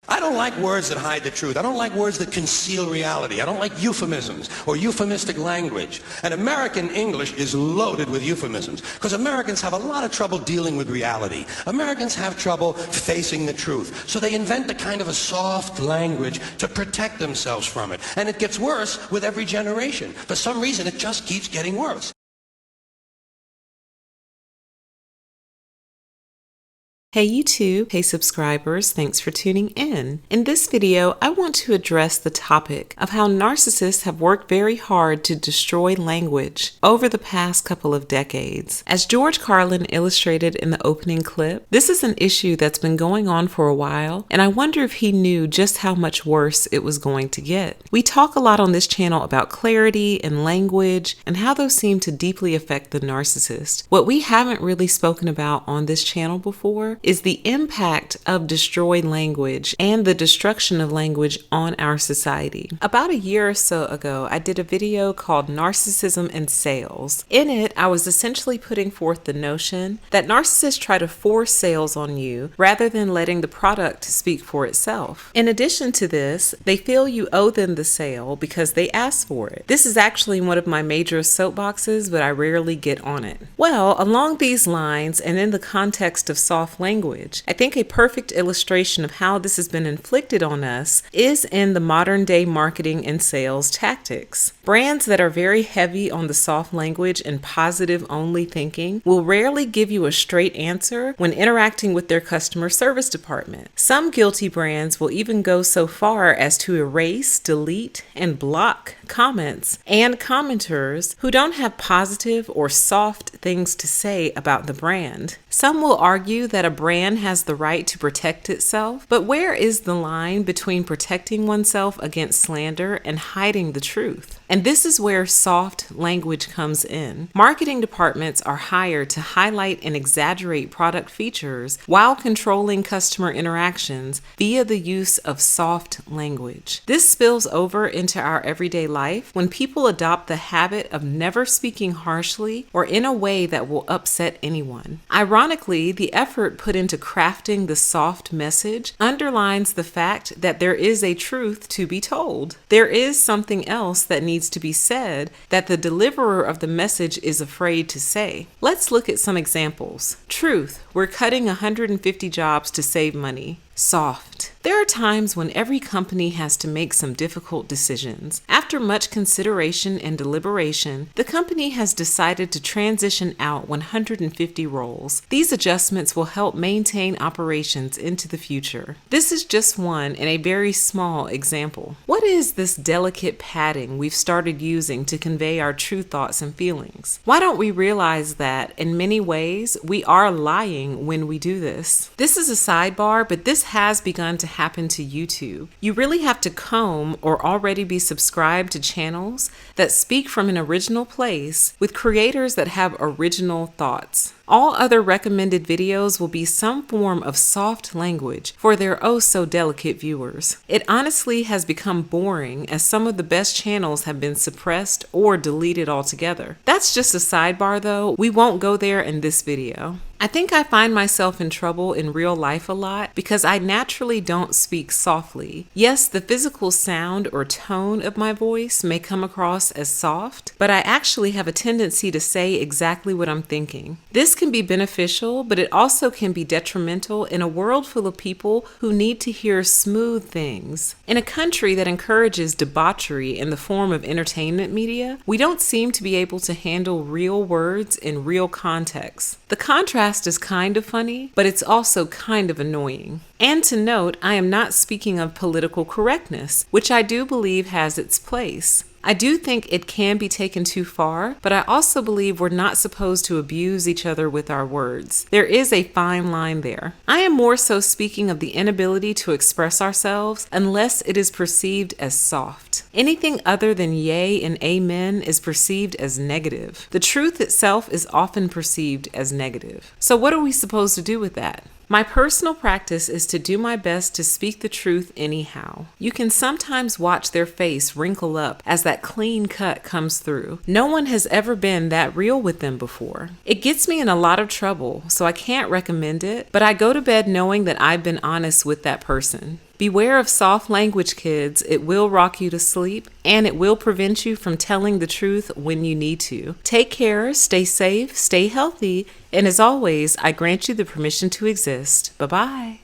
I don't like words that hide the truth. I don't like words that conceal reality. I don't like euphemisms or euphemistic language. And American English is loaded with euphemisms because Americans have a lot of trouble dealing with reality. Americans have trouble facing the truth. So they invent a kind of a soft language to protect themselves from it. And it gets worse with every generation. For some reason, it just keeps getting worse. Hey YouTube, hey subscribers, thanks for tuning in. In this video, I want to address the topic of how narcissists have worked very hard to destroy language over the past couple of decades. As George Carlin illustrated in the opening clip, this is an issue that's been going on for a while, and I wonder if he knew just how much worse it was going to get. We talk a lot on this channel about clarity and language and how those seem to deeply affect the narcissist. What we haven't really spoken about on this channel before is the impact of destroyed language and the destruction of language on our society. About a year or so ago, I did a video called Narcissism and Sales. In it, I was essentially putting forth the notion that narcissists try to force sales on you rather than letting the product speak for itself. In addition to this, they feel you owe them the sale because they asked for it. This is actually one of my major soapboxes, but I rarely get on it. Well, along these lines and in the context of soft language, I think a perfect illustration of how this has been inflicted on us is in the modern day marketing and sales tactics. Brands that are very heavy on the soft language and positive only thinking will rarely give you a straight answer when interacting with their customer service department. Some guilty brands will even go so far as to erase, delete, and block comments and commenters who don't have positive or soft things to say about the brand. Some will argue that a brand has the right to protect itself, but where is the line between protecting oneself against slander and hiding the truth? And this is where soft language comes in. Marketing departments are hired to highlight and exaggerate product features while controlling customer interactions via the use of soft language. This spills over into our everyday life when people adopt the habit of never speaking harshly or in a way that will upset anyone. Ironically, the effort put into crafting the soft message underlines the fact that there is a truth to be told. There is something else that needs to be said that the deliverer of the message is afraid to say. Let's look at some examples. Truth: we're cutting 150 jobs to save money. Soft: there are times when every company has to make some difficult decisions. After much consideration and deliberation, the company has decided to transition out 150 roles. These adjustments will help maintain operations into the future. This is just one and a very small example. What is this delicate padding we've started using to convey our true thoughts and feelings? Why don't we realize that in many ways we are lying when we do this? This is a sidebar, but this has begun to happen to YouTube. You really have to comb or already be subscribed to channels that speak from an original place with creators that have original thoughts. All other recommended videos will be some form of soft language for their oh so delicate viewers. It honestly has become boring as some of the best channels have been suppressed or deleted altogether. That's just a sidebar though. We won't go there in this video. I think I find myself in trouble in real life a lot because I naturally don't speak softly. Yes, the physical sound or tone of my voice may come across as soft, but I actually have a tendency to say exactly what I'm thinking. This can be beneficial, but it also can be detrimental in a world full of people who need to hear smooth things. In a country that encourages debauchery in the form of entertainment media, we don't seem to be able to handle real words in real contexts. The contrast is kind of funny, but it's also kind of annoying. And to note, I am not speaking of political correctness, which I do believe has its place. I do think it can be taken too far, but I also believe we're not supposed to abuse each other with our words. There is a fine line there. I am more so speaking of the inability to express ourselves unless it is perceived as soft. Anything other than yay and amen is perceived as negative. The truth itself is often perceived as negative. So what are we supposed to do with that? My personal practice is to do my best to speak the truth anyhow. You can sometimes watch their face wrinkle up as that clean cut comes through. No one has ever been that real with them before. It gets me in a lot of trouble, so I can't recommend it, but I go to bed knowing that I've been honest with that person. Beware of soft language, kids. It will rock you to sleep, and it will prevent you from telling the truth when you need to. Take care, stay safe, stay healthy, and as always, I grant you the permission to exist. Bye-bye.